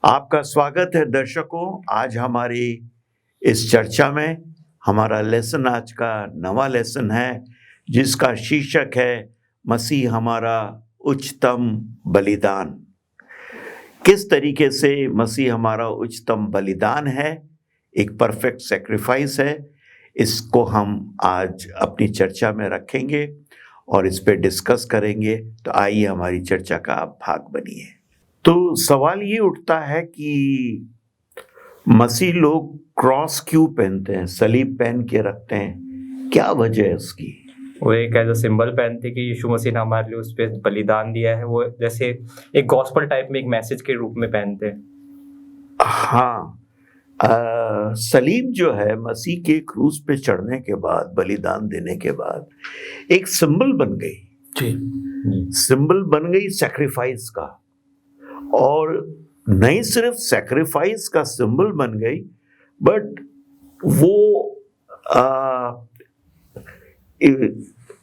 आपका स्वागत है दर्शकों। आज हमारी इस चर्चा में हमारा लेसन आज का नवा लेसन है जिसका शीर्षक है मसीह हमारा उच्चतम बलिदान। किस तरीके से मसीह हमारा उच्चतम बलिदान है, एक परफेक्ट सैक्रिफाइस है, इसको हम आज अपनी चर्चा में रखेंगे और इस पे डिस्कस करेंगे। तो आइए हमारी चर्चा का आप भाग बनिए। तो सवाल ये उठता है कि मसीह लोग क्रॉस क्यों पहनते हैं, सलीब पहन के रखते हैं, क्या वजह है उसकी? वो एक ऐसा सिंबल पहनते कि यीशु मसीह ने हमारे लिए उस पर बलिदान दिया है। वो जैसे एक गॉस्पल टाइप में एक मैसेज के रूप में पहनते हैं। हाँ, सलीब जो है मसीह के क्रूस पे चढ़ने के बाद, बलिदान देने के बाद एक सिंबल बन गई, सिंबल बन गई सैक्रिफाइस का। और नहीं सिर्फ सैक्रिफाइस का सिंबल बन गई, बट वो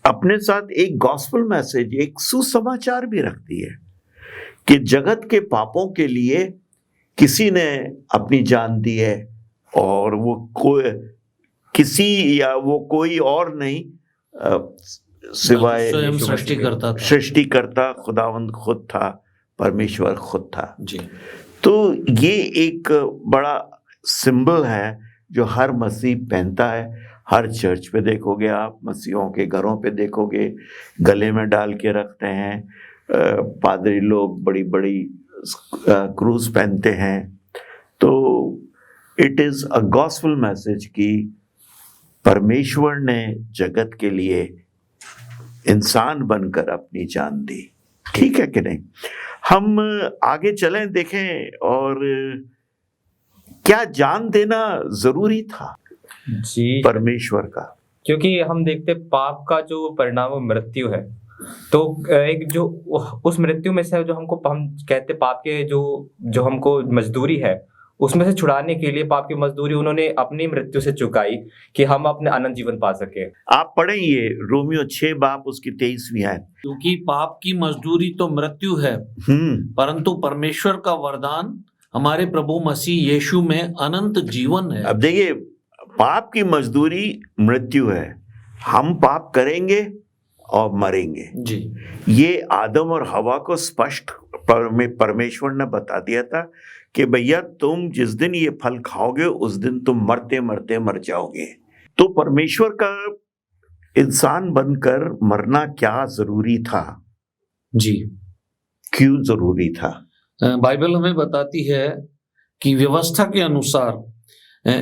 अपने साथ एक गॉस्पेल मैसेज, एक सुसमाचार भी रखती है कि जगत के पापों के लिए किसी ने अपनी जान दी है और वो कोई और नहीं सिवाय सृष्टिकर्ता खुदावंद खुद था, परमेश्वर खुद था जी। तो ये एक बड़ा सिंबल है जो हर मसीह पहनता है। हर चर्च पे देखोगे आप, मसीहों के घरों पे देखोगे, गले में डाल के रखते हैं। पादरी लोग बड़ी बड़ी क्रूज पहनते हैं। तो it is a gospel message कि परमेश्वर ने जगत के लिए इंसान बनकर अपनी जान दी। ठीक है कि नहीं? हम आगे चलें, देखें और क्या जान देना जरूरी था जी परमेश्वर का, क्योंकि हम देखते पाप का जो परिणाम वो मृत्यु है। तो एक जो उस मृत्यु में से जो हम कहते पाप के जो हमको मजदूरी है, उसमें से छुड़ाने के लिए पाप की मजदूरी उन्होंने अपनी मृत्यु से चुकाई कि हम अपने अनंत जीवन पा सके। आप पढ़ेंगे रोमियो 6 बाब उसकी 23वीं आयत। क्योंकि पाप की मजदूरी तो मृत्यु है, परंतु परमेश्वर का वरदान हमारे प्रभु मसीह यीशु में अनंत जीवन है। अब देखिए, पाप की मजदूरी मृत्यु है। हम पाप करेंगे और मरेंगे जी। ये आदम और हवा को स्पष्ट परमेश्वर ने बता दिया था कि भैया तुम जिस दिन ये फल खाओगे उस दिन तुम मरते मरते मर जाओगे। तो परमेश्वर का इंसान बनकर मरना क्या जरूरी था जी? क्यों जरूरी था? बाइबल हमें बताती है कि व्यवस्था के अनुसार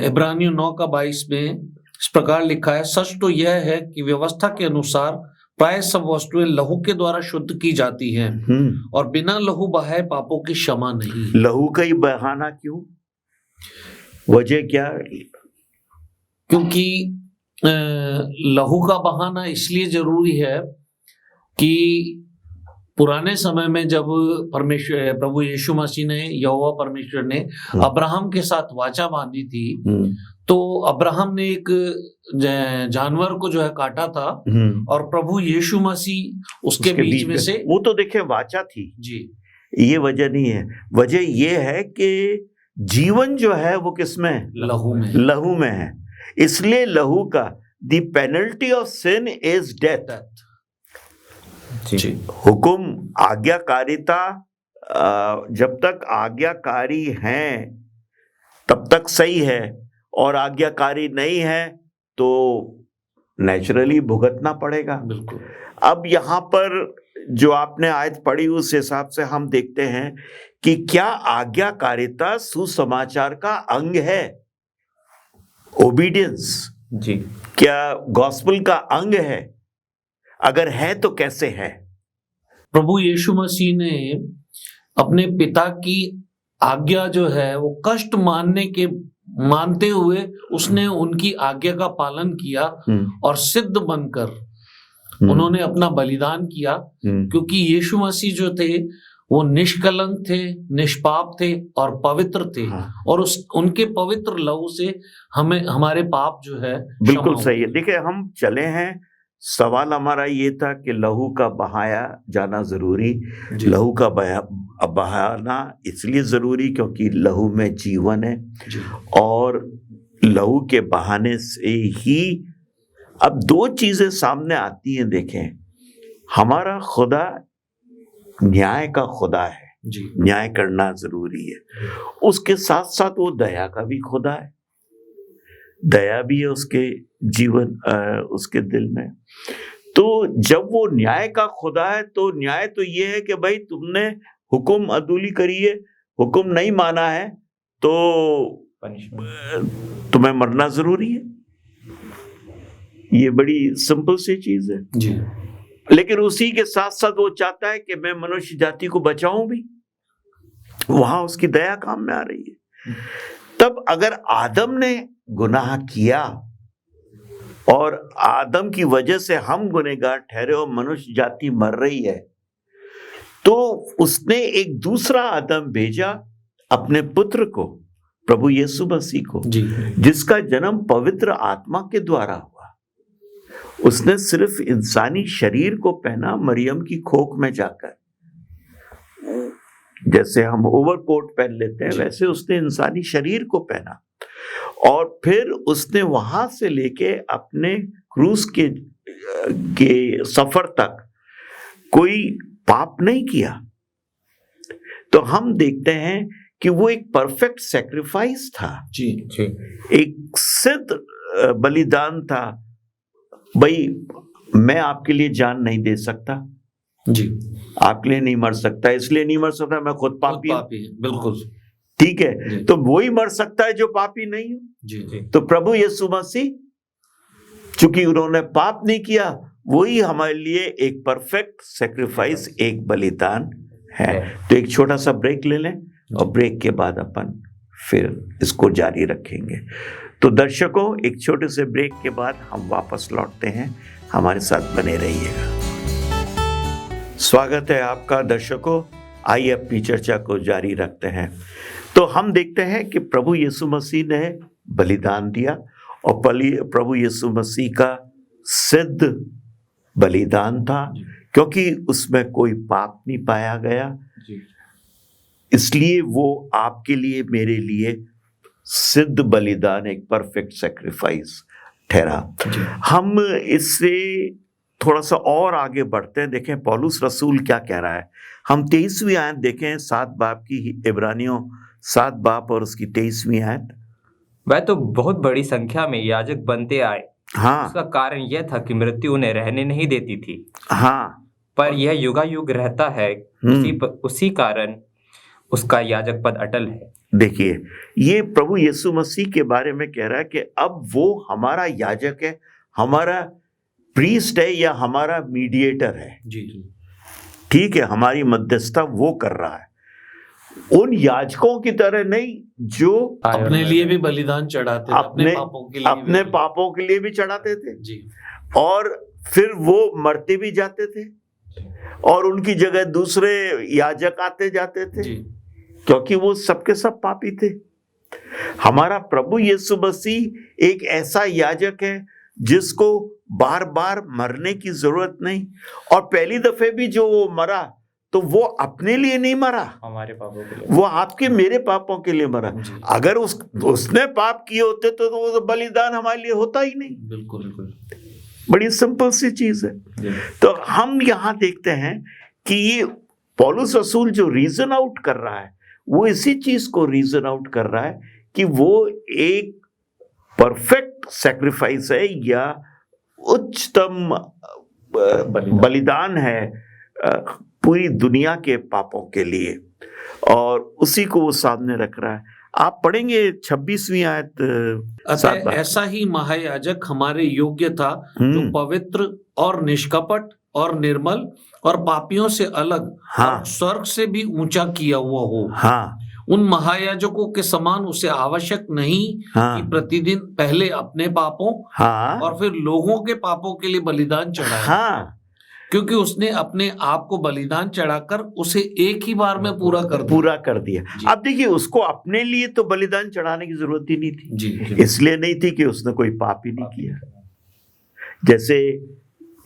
इब्रानियों 9:22 में इस प्रकार लिखा है, सच तो यह है कि व्यवस्था के अनुसार प्राय सब वस्तुएं लहू के द्वारा शुद्ध की जाती हैं और बिना लहू बहाए पापों की क्षमा नहीं। लहू का ही बहाना क्यों? वजह क्या? क्योंकि लहू का बहाना इसलिए जरूरी है कि पुराने समय में जब प्रभु यीशु मसीह ने, यहोवा परमेश्वर ने अब्राहम के साथ वाचा बांधी थी, तो अब्राहम ने एक जानवर को जो है काटा था और प्रभु यीशु मसीह उसके बीच में से, वो तो देखे वाचा थी जी। ये वजह नहीं है। वजह ये है कि जीवन जो है वो किसमें? लहू में है। इसलिए लहू का the penalty of sin is death. हुक्म, आज्ञाकारिता, जब तक आज्ञाकारी हैं तब तक सही है, और आज्ञाकारी नहीं है तो नेचुरली भुगतना पड़ेगा। बिल्कुल। अब यहां पर जो आपने आयत पढ़ी उस हिसाब से हम देखते हैं कि क्या आज्ञाकारिता सुसमाचार का अंग है? ओबीडियंस जी क्या गॉस्पेल का अंग है? अगर है तो कैसे है? प्रभु यीशु मसीह ने अपने पिता की आज्ञा जो है वो कष्ट मानते हुए उसने उनकी आज्ञा का पालन किया और सिद्ध बनकर उन्होंने अपना बलिदान किया, क्योंकि यीशु मसीह जो थे वो निष्कलंक थे, निष्पाप थे और पवित्र थे। और उनके पवित्र लहू से हमें हमारे पाप जो है बिल्कुल सही है। देखिए, हम चले हैं सवाल हमारा ये था कि लहू का बहाया जाना जरूरी, जी। लहू का बहाना इसलिए जरूरी क्योंकि लहू में जीवन है, जी। और लहू के बहाने से ही अब दो चीजें सामने आती हैं। देखें, हमारा खुदा न्याय का खुदा है, जी। न्याय करना जरूरी है, उसके साथ साथ वो दया का भी खुदा है, दया भी है उसके जीवन उसके दिल में। तो जब वो न्याय का खुदा है तो न्याय तो ये है कि भाई तुमने हुक्म अदूली करी है, हुक्म नहीं माना है तो तुम्हें मरना जरूरी है। ये बड़ी सिंपल सी चीज है जी। लेकिन उसी के साथ साथ वो चाहता है कि मैं मनुष्य जाति को बचाऊं भी, वहां उसकी दया काम में आ रही है। तब अगर आदम ने गुनाह किया और आदम की वजह से हम गुनहगार ठहरे और मनुष्य जाति मर रही है, तो उसने एक दूसरा आदम भेजा, अपने पुत्र को, प्रभु यीशु मसीह को, जी। जिसका जन्म पवित्र आत्मा के द्वारा हुआ। उसने सिर्फ इंसानी शरीर को पहना, मरियम की खोक में जाकर, जैसे हम ओवरकोट पहन लेते हैं वैसे उसने इंसानी शरीर को पहना, और फिर उसने वहां से लेके अपने क्रूस के सफर तक कोई पाप नहीं किया। तो हम देखते हैं कि वो एक परफेक्ट सैक्रिफाइस था, जी। जी। एक सिद्ध बलिदान था। भाई मैं आपके लिए जान नहीं दे सकता, जी। आपके लिए नहीं मर सकता, इसलिए नहीं मर सकता मैं खुद पापी हूं, बिल्कुल ठीक है, तो वही मर सकता है जो पापी नहीं हो। जी। तो प्रभु यीशु मसीह, चूंकि उन्होंने पाप नहीं किया, वही हमारे लिए एक परफेक्ट सैक्रिफाइस, एक बलिदान है। तो एक छोटा सा ब्रेक ले लें और ब्रेक के बाद अपन फिर इसको जारी रखेंगे। तो दर्शकों, एक छोटे से ब्रेक के बाद हम वापस लौटते हैं, हमारे साथ बने रहिएगा। स्वागत है आपका दर्शकों, आइए अपनी चर्चा को जारी रखते हैं। तो हम देखते हैं कि प्रभु यीशु मसीह ने बलिदान दिया, और प्रभु यीशु मसीह का सिद्ध बलिदान था, क्योंकि उसमें कोई पाप नहीं पाया गया, इसलिए वो आपके लिए, मेरे लिए सिद्ध बलिदान, एक परफेक्ट सैक्रिफाइस ठहरा। हम इससे थोड़ा सा और आगे बढ़ते हैं। देखें पौलुस रसूल क्या कह रहा है। हम 23वीं आयत देखें, 7 बाब की, इब्रानियों 7 बाब और उसकी 23वीं आयत। वह तो बहुत बड़ी संख्या में याजक बनते आए। हाँ, उसका कारण यह था कि मृत्यु उन्हें रहने नहीं देती थी। हाँ, पर यह युगायुग रहता है, उसी कारण उसका याजक पद अटल है। देखिए, ये प्रभु यीशु मसीह के बारे में कह रहा है कि अब वो हमारा याजक है, हमारा प्रीस्ट है, या हमारा मीडिएटर है। जी। ठीक है, हमारी मध्यस्थता वो कर रहा है, उन याजकों की तरह नहीं जो अपने लिए भी बलिदान चढ़ाते थे, अपने पापों के लिए भी चढ़ाते थे जी, और फिर वो मरते भी जाते थे, और उनकी जगह दूसरे याजक आते जाते थे जी। क्योंकि वो सबके सब पापी थे। हमारा प्रभु यीशु मसीह एक ऐसा याजक है जिसको बार बार मरने की जरूरत नहीं, और पहली दफे भी जो वो मरा तो वो अपने लिए नहीं मरा, हमारे पापों के लिए, वो आपके मेरे पापों के लिए मरा। अगर उसने पाप किए होते तो वो बलिदान हमारे लिए होता ही नहीं। बिल्कुल बिल्कुल, बड़ी सिंपल सी चीज है। तो हम यहाँ देखते हैं कि ये पौलुस रसूल जो रीजन आउट कर रहा है, वो इसी चीज को रीजन आउट कर रहा है कि वो एक परफेक्ट सैक्रिफाइस है, या उच्चतम बलिदान है पूरी दुनिया के पापों के लिए, और उसी को वो सामने रख रहा है। आप पढ़ेंगे 26वीं आयत। ऐसा ही महायाजक हमारे योग्य था, जो पवित्र और निष्कपट और निर्मल और पापियों से अलग, हाँ, और स्वर्ग से भी ऊंचा किया हुआ हो। हाँ, उन महायाजकों के समान उसे आवश्यक नहीं हाँ, कि प्रतिदिन पहले अपने पापों, हाँ, और फिर लोगों के पापों के लिए बलिदान चढ़ाए। हाँ, क्योंकि उसने अपने आप को बलिदान चढ़ाकर उसे एक ही बार में पूरा कर दिया। अब देखिए, उसको अपने लिए तो बलिदान चढ़ाने की जरूरत ही नहीं थी। जी। इसलिए नहीं थी कि उसने कोई पाप ही नहीं किया। जैसे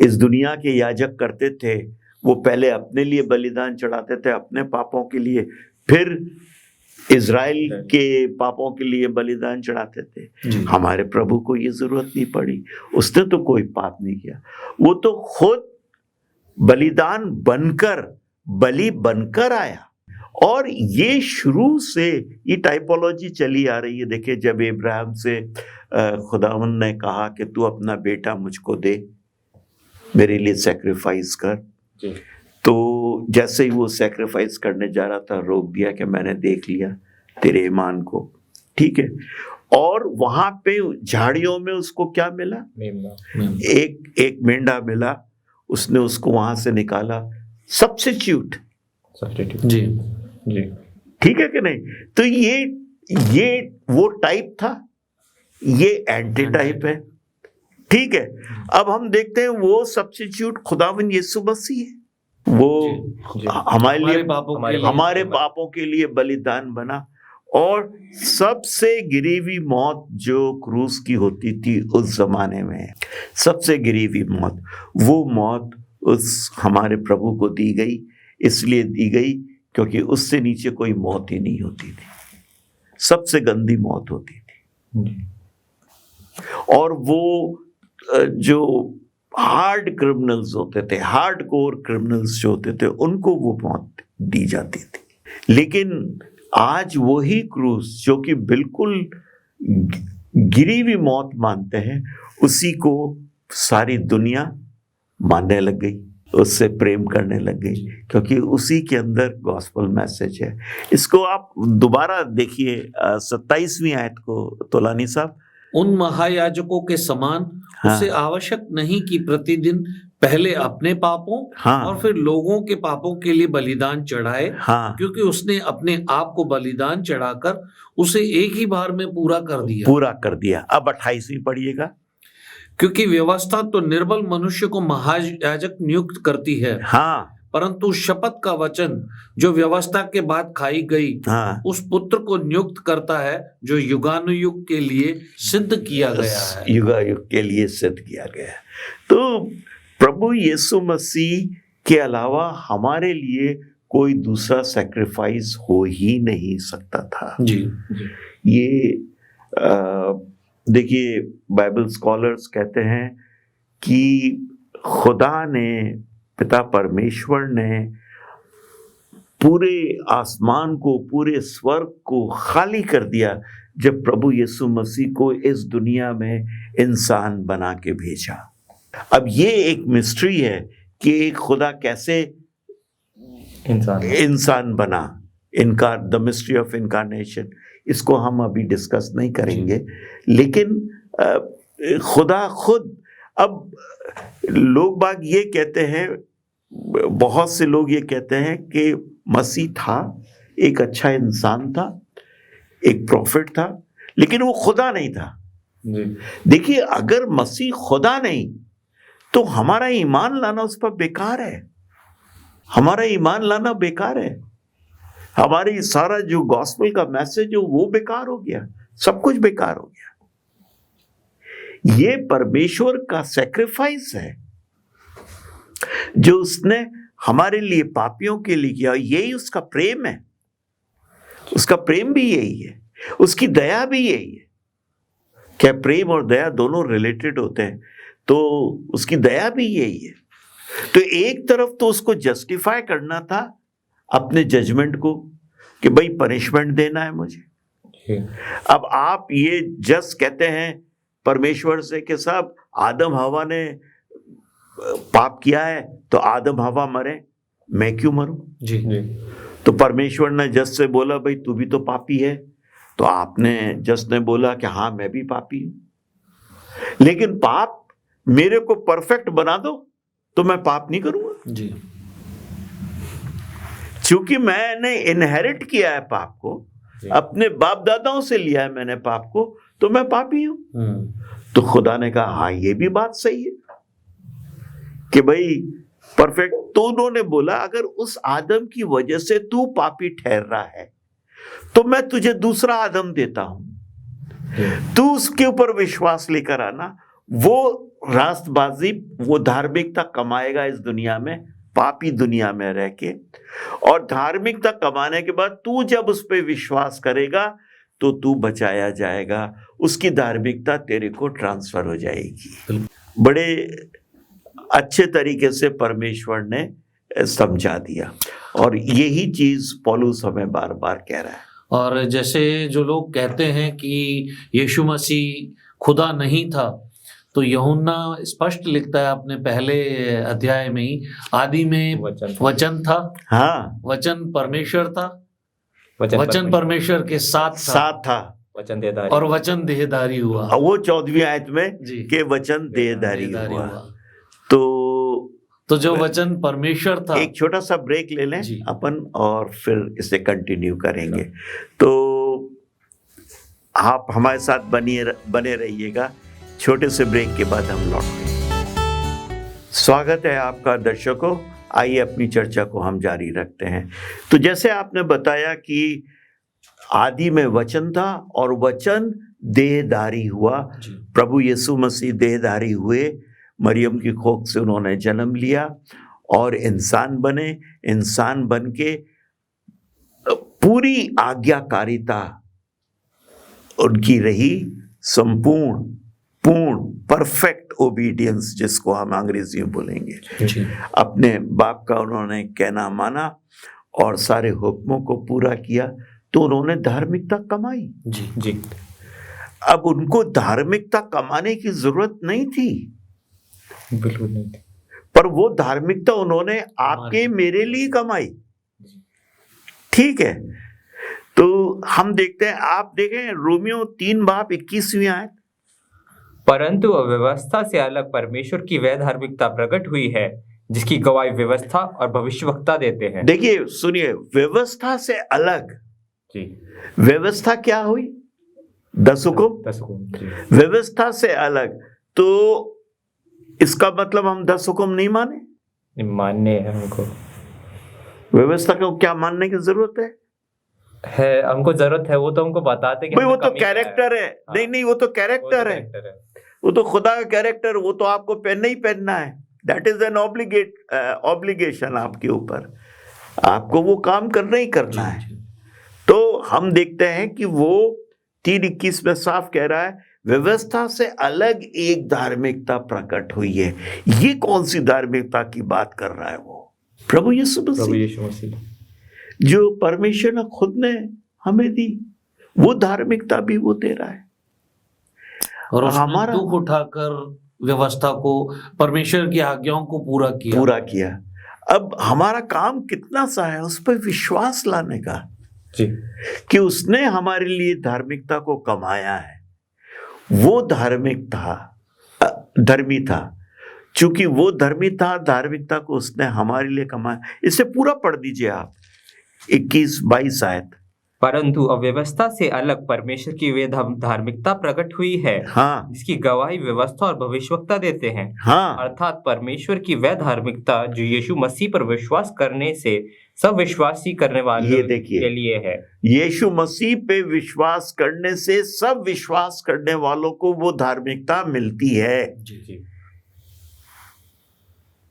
इस दुनिया के याजक करते थे, वो पहले अपने लिए बलिदान चढ़ाते थे अपने पापों के लिए, फिर इज़राइल के पापों के लिए बलिदान चढ़ाते थे। हमारे प्रभु को ये जरूरत नहीं पड़ी, उसने तो कोई पाप नहीं किया, वो तो खुद बलिदान बनकर, बलि बनकर आया। और ये शुरू से ये टाइपोलॉजी चली आ रही है। देखिए, जब इब्राहिम से खुदावन ने कहा कि तू अपना बेटा मुझको दे, मेरे लिए सैक्रिफाइस कर, तो जैसे ही वो सैक्रिफाइस करने जा रहा था, रोक दिया कि मैंने देख लिया तेरे ईमान को, ठीक है। और वहां पे झाड़ियों में उसको क्या मिला? एक मेंढा मिला, उसने उसको वहां से निकाला, सब्स्टिट्यूट जी जी, ठीक है कि नहीं? तो ये वो टाइप था, ये एंटी टाइप है, ठीक है। अब हम देखते हैं वो सब्स्टिट्यूट खुदावन यीशु मसीह है, वो हमारे पापों के लिए बलिदान बना। और सबसे गिरी हुई मौत जो क्रूस की होती थी उस जमाने में, सबसे गिरी हुई मौत, वो मौत उस हमारे प्रभु को दी गई। इसलिए दी गई क्योंकि उससे नीचे कोई मौत ही नहीं होती थी, सबसे गंदी मौत होती थी। और वो जो हार्ड क्रिमिनल्स होते थे, हार्ड कोर क्रिमिनल्स जो होते थे, उनको वो मौत दी जाती थी। लेकिन आज वही क्रूस जो कि बिल्कुल गिरी हुई मौत मानते हैं, उसी को सारी दुनिया मानने लग गई, उससे प्रेम करने लग गई, क्योंकि उसी के अंदर गॉस्पेल मैसेज है। इसको आप दोबारा देखिए 27वीं आयत को तोलानी साहब। उन महायाजकों के समान उसे आवश्यक नहीं कि प्रतिदिन पहले अपने पापों और फिर लोगों के पापों के लिए बलिदान चढ़ाए, क्योंकि उसने अपने आप को बलिदान चढ़ाकर उसे एक ही बार में पूरा कर दिया। अब 28वीं पढ़िएगा। क्योंकि व्यवस्था तो निर्बल मनुष्य को महायाजक नियुक्त करती है, परंतु शपथ का वचन जो व्यवस्था के बाद खाई गई, उस पुत्र को नियुक्त करता है जो युगानुयुग के लिए सिद्ध किया गया है। युगायुग के लिए सिद्ध किया गया। तो प्रभु यीशु मसीह के अलावा हमारे लिए कोई दूसरा सैक्रिफाइस हो ही नहीं सकता था। ये देखिए, बाइबल स्कॉलर्स कहते हैं कि खुदा ने, पिता परमेश्वर ने पूरे आसमान को, पूरे स्वर्ग को खाली कर दिया जब प्रभु यीशु मसीह को इस दुनिया में इंसान बना के भेजा। अब ये एक मिस्ट्री है कि एक खुदा कैसे इंसान बना, द मिस्ट्री ऑफ इनकारनेशन। इसको हम अभी डिस्कस नहीं करेंगे, लेकिन खुदा खुद, अब लोग बाग ये कहते हैं, बहुत से लोग ये कहते हैं कि मसीह था, एक अच्छा इंसान था, एक प्रॉफिट था, लेकिन वो खुदा नहीं था। देखिए, अगर मसीह खुदा नहीं तो हमारा ईमान लाना उस पर बेकार है, हमारा ईमान लाना बेकार है, हमारी सारा जो गॉस्पेल का मैसेज है वो बेकार हो गया, सब कुछ बेकार हो गया। ये परमेश्वर का सैक्रिफाइस है जो उसने हमारे लिए, पापियों के लिए किया। यही उसका प्रेम है, उसका प्रेम भी यही है, उसकी दया भी यही है। क्या प्रेम और दया दोनों रिलेटेड होते हैं, तो उसकी दया भी यही है। तो एक तरफ तो उसको जस्टिफाई करना था अपने जजमेंट को कि भाई पनिशमेंट देना है मुझे। अब आप ये जस्ट कहते हैं परमेश्वर से कि साहब आदम हवा ने पाप किया है तो आदम हवा मरे, मैं क्यों मरूं? जी। तो परमेश्वर ने जज से बोला भाई तू भी तो पापी है, तो आपने जज ने बोला कि हाँ मैं भी पापी हूं, लेकिन पाप मेरे को परफेक्ट बना दो तो मैं पाप नहीं करूंगा। जी। क्योंकि मैंने इनहेरिट किया है पाप को, अपने बाप दादाओं से लिया है मैंने पाप को, तो मैं पापी हूं। तो खुदा ने कहा हाँ ये भी बात सही है कि भाई परफेक्ट। तो उन्होंने बोला अगर उस आदम की वजह से तू पापी ठहर रहा है तो मैं तुझे दूसरा आदम देता हूं, तू उसके ऊपर विश्वास लेकर आना, वो रास्तबाजी, वो धार्मिकता कमाएगा इस दुनिया में, पापी दुनिया में रह के, और धार्मिकता कमाने के बाद तू जब उस पर विश्वास करेगा तो तू बचाया जाएगा, उसकी धार्मिकता तेरे को ट्रांसफर हो जाएगी। बड़े अच्छे तरीके से परमेश्वर ने समझा दिया, और यही चीज पौलुस हमें बार बार कह रहा है। और जैसे जो लोग कहते हैं कि यीशु मसीह खुदा नहीं था, तो यूहन्ना स्पष्ट लिखता है अपने पहले अध्याय में ही, आदि में वचन था, हाँ, वचन परमेश्वर था, वचन परमेश्वर के साथ था, वचन देहधारी, और वचन देहधारी हुआ। वो 14वीं आयत में जी, के वचन देहधारी हुआ। तो जो वचन परमेश्वर था। एक छोटा सा ब्रेक ले लें अपन, और फिर इसे कंटिन्यू करेंगे। तो आप हमारे साथ बने रहिएगा। छोटे से ब्रेक के बाद हम लौटेंगे। स्वागत है आपका दर्शकों, आइए अपनी चर्चा को हम जारी रखते हैं। तो जैसे आपने बताया कि आदि में वचन था और वचन देहधारी हुआ, प्रभु यीशु मसीह देहधारी हुए, मरियम की कोख से उन्होंने जन्म लिया और इंसान बने। इंसान बन के पूरी आज्ञाकारिता उनकी रही, संपूर्ण, पूर्ण, परफेक्ट ओबीडियंस, जिसको हम अंग्रेजी में बोलेंगे। अपने बाप का उन्होंने कहना माना और सारे हुक्मों को पूरा किया, तो उन्होंने धार्मिकता कमाई। जी। अब उनको धार्मिकता कमाने की जरूरत नहीं थी, बिल्कुल नहीं थी, पर वो धार्मिकता उन्होंने आपके मेरे लिए कमाई। ठीक है, तो हम देखते हैं, आप देखें रोमियो 3:21 आयत, परंतु व्यवस्था से अलग परमेश्वर की वह धार्मिकता प्रकट हुई है जिसकी गवाही व्यवस्था और भविष्यवक्ता देते हैं। देखिए सुनिए, व्यवस्था से अलग जी। व्यवस्था क्या हुई? 10 हुक्म। व्यवस्था से अलग, तो इसका मतलब हम 10 हुक्म नहीं मानने हैं हमको। व्यवस्था को क्या मानने की जरूरत है? हमको जरूरत है, वो तो हमको बताते कि वो तो कैरेक्टर है। नहीं, वो तो कैरेक्टर है, वो तो खुदा का कैरेक्टर, वो तो आपको पहनना ही पहनना है। दैट इज एन ऑब्लिगेशन आपके ऊपर, आपको वो काम करना ही करना है। तो हम देखते हैं कि वो 3:21 में साफ कह रहा है, व्यवस्था से अलग एक धार्मिकता प्रकट हुई है। ये कौन सी धार्मिकता की बात कर रहा है? वो प्रभु यीशु मसीह, जो परमेश्वर ने खुद ने हमें दी, वो धार्मिकता भी वो दे रहा है। और हमारा दुख उठाकर व्यवस्था को, परमेश्वर की आज्ञाओं को पूरा किया। अब हमारा काम कितना सा है उस पर विश्वास लाने का जी, कि उसने हमारे लिए धार्मिकता को कमाया है। वो धर्मी था, चूंकि वो धर्मी था, धार्मिकता को उसने हमारे लिए कमाया। इसे पूरा पढ़ दीजिए आप, 21-22 आयत। परंतु अव्यवस्था से अलग परमेश्वर की वे धार्मिकता प्रकट हुई है, हाँ, जिसकी गवाही व्यवस्था और भविष्यवक्ता देते हैं। हाँ, अर्थात परमेश्वर की वह धार्मिकता जो यीशु मसीह पर विश्वास करने से सब विश्वासी करने वालों के लिए है। यीशु मसीह पे विश्वास करने से सब विश्वास करने वालों को वो धार्मिकता मिलती है। जी।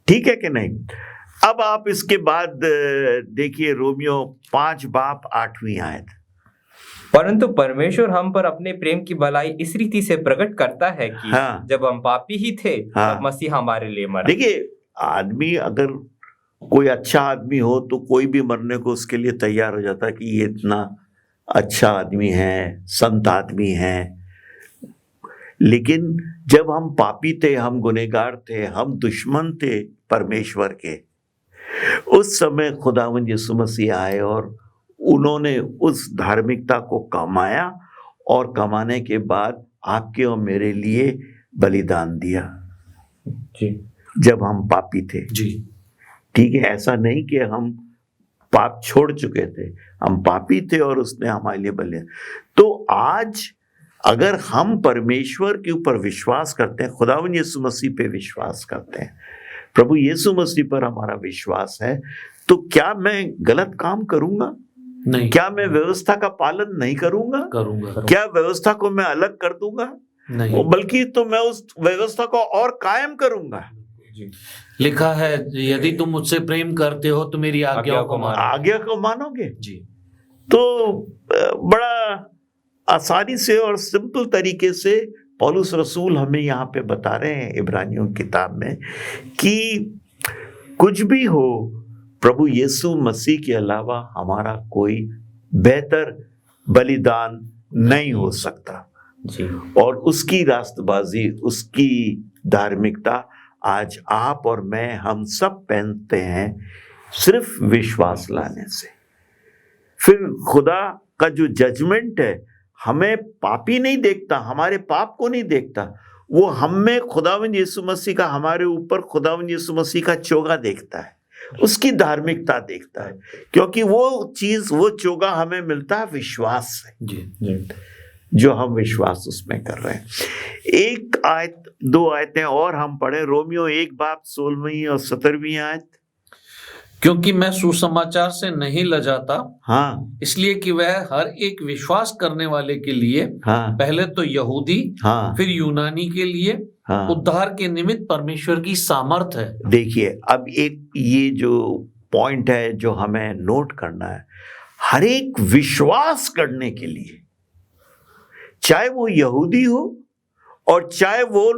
ठीक है कि नहीं? अब आप इसके बाद देखिए रोमियो 5:8 आयत। परंतु परमेश्वर हम पर अपने प्रेम की भलाई इस रीति से प्रकट करता है कि जब हम पापी ही थे, तब मसीह हमारे लिए मरा। देखिए, आदमी अगर कोई अच्छा आदमी हो तो कोई भी मरने को उसके लिए तैयार हो जाता है कि ये इतना अच्छा आदमी है, संत आदमी है। लेकिन जब हम पापी थे, हम गुनहगार थे, हम दुश्मन थे परमेश्वर के, उस समय खुदावंद यीशु मसीह आए और उन्होंने उस धार्मिकता को कमाया, और कमाने के बाद आपके और मेरे लिए बलिदान दिया जी, जब हम पापी थे जी। ठीक है, ऐसा नहीं कि हम पाप छोड़ चुके थे, हम पापी थे और उसने हमारे लिए बलिदान। तो आज अगर हम परमेश्वर के ऊपर विश्वास करते हैं, खुदावंद यीशु मसीह पे विश्वास करते हैं, प्रभु यीशु मसीह पर हमारा विश्वास है, तो क्या मैं गलत काम करूंगा? नहीं। क्या मैं व्यवस्था का पालन नहीं करूंगा? करूंगा। क्या व्यवस्था को मैं अलग कर दूंगा? नहीं। बल्कि तो मैं उस व्यवस्था को और कायम करूंगा। जी। लिखा है, यदि तुम मुझसे प्रेम करते हो तो मेरी आज्ञाओं को मानो। आज्ञा को मानोगे। जी। तो बड़ा आसानी से और सिंपल तरीके से पौलुस रसूल हमें यहाँ पे बता रहे हैं इब्रानियों की किताब में कि कुछ भी हो, प्रभु यीशु मसीह के अलावा हमारा कोई बेहतर बलिदान नहीं हो सकता। जी। और उसकी रास्तबाजी, उसकी धार्मिकता आज आप और मैं, हम सब पहनते हैं सिर्फ विश्वास लाने से। फिर खुदा का जो जजमेंट है, हमें पापी नहीं देखता, हमारे पाप को नहीं देखता, वो हम में खुदावंद यीशु मसीह का, हमारे ऊपर खुदावंद यीशु मसीह का चोगा देखता है, उसकी धार्मिकता देखता है, क्योंकि वो चीज, वो चोगा हमें मिलता है विश्वास से। जी। जो हम विश्वास उसमें कर रहे हैं। एक आयत, दो आयतें और हम पढ़े, रोमियो 1:16 और 17 आयत। क्योंकि मैं सुसमाचार से नहीं लजाता, हाँ, इसलिए कि वह हर एक विश्वास करने वाले के लिए, हाँ, पहले तो यहूदी, हाँ, फिर यूनानी के लिए, हाँ, उद्धार के निमित्त परमेश्वर की सामर्थ है। देखिए, अब एक ये जो पॉइंट है जो हमें नोट करना है, हर एक विश्वास करने के लिए, चाहे वो यहूदी हो और चाहे वो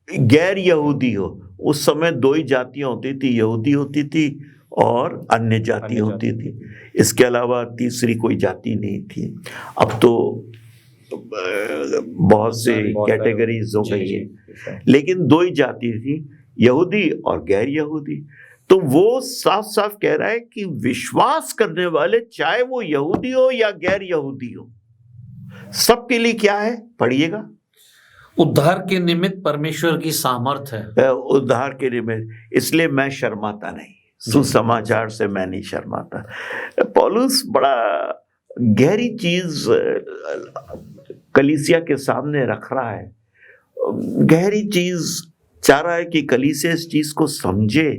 गैर यहूदी हो। उस समय दो ही जातियां होती थी, यहूदी होती थी और अन्य जाति होती थी। इसके अलावा तीसरी कोई जाति नहीं थी। अब तो बहुत से कैटेगरीज हो गई है, लेकिन दो ही जाति थी, यहूदी और गैर यहूदी। तो वो साफ साफ कह रहा है कि विश्वास करने वाले, चाहे वो यहूदी हो या गैर यहूदी हो, सबके लिए क्या है, पढ़िएगा, उद्धार के निमित्त परमेश्वर की सामर्थ है। उद्धार के निमित्त। इसलिए मैं शर्माता नहीं, सुसमाचार से मैं नहीं शर्माता। पौलुस बड़ा गहरी चीज कलीसिया के सामने रख रहा है, गहरी चीज चाह रहा है कि कलीसिया इस चीज को समझे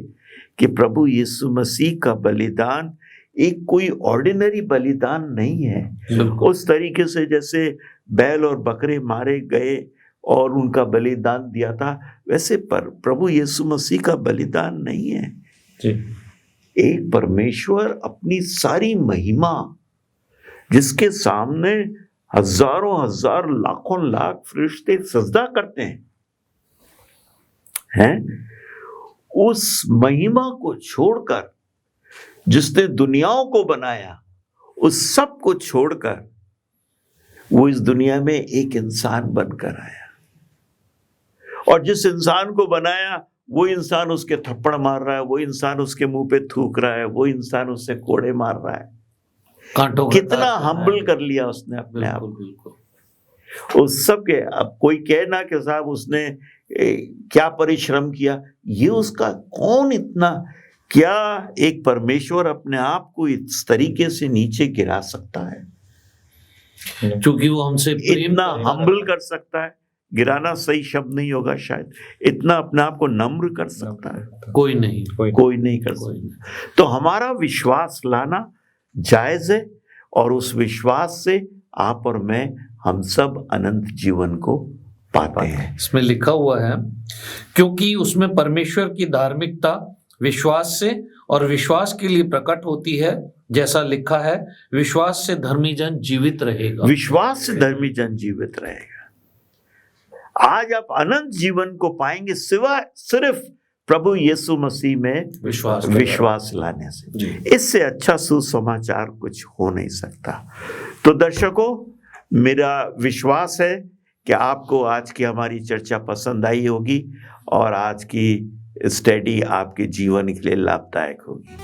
कि प्रभु यीशु मसीह का बलिदान एक कोई ऑर्डिनरी बलिदान नहीं है। उस तरीके से जैसे बैल और बकरे मारे गए और उनका बलिदान दिया था, वैसे पर प्रभु यीशु मसीह का बलिदान नहीं है जी। एक परमेश्वर अपनी सारी महिमा, जिसके सामने हजारों हजार लाखों लाख फरिश्ते सजदा करते हैं, उस महिमा को छोड़कर, जिसने दुनियाओं को बनाया, उस सब को छोड़कर वो इस दुनिया में एक इंसान बनकर आया। और जिस इंसान को बनाया, वो इंसान उसके थप्पड़ मार रहा है, वो इंसान उसके मुंह पे थूक रहा है, वो इंसान उससे कोड़े मार रहा है। कितना हम्बल कर लिया उसने अपने आप को उस सब के। अब कोई कहे ना कि साहब उसने क्या परिश्रम किया, ये उसका कौन इतना, क्या एक परमेश्वर अपने आप को इस तरीके से नीचे गिरा सकता है? क्योंकि वो हमसे इतना हम्बल कर सकता है, गिराना सही शब्द नहीं होगा शायद, इतना अपने आप को नम्र कर सकता है, कोई नहीं कर सकता। तो हमारा विश्वास लाना जायज है, और उस विश्वास से आप और मैं, हम सब अनंत जीवन को पाते हैं। इसमें लिखा हुआ है, क्योंकि उसमें परमेश्वर की धार्मिकता विश्वास से और विश्वास के लिए प्रकट होती है, जैसा लिखा है, विश्वास से धर्मी जन जीवित रहेगा। विश्वास से धर्मी जन जीवित रहेगा। आज आप अनंत जीवन को पाएंगे सिवा सिर्फ प्रभु यीशु मसीह में विश्वास लाने से। इससे अच्छा सुसमाचार कुछ हो नहीं सकता। तो दर्शकों, मेरा विश्वास है कि आपको आज की हमारी चर्चा पसंद आई होगी और आज की स्टडी आपके जीवन के लिए लाभदायक होगी।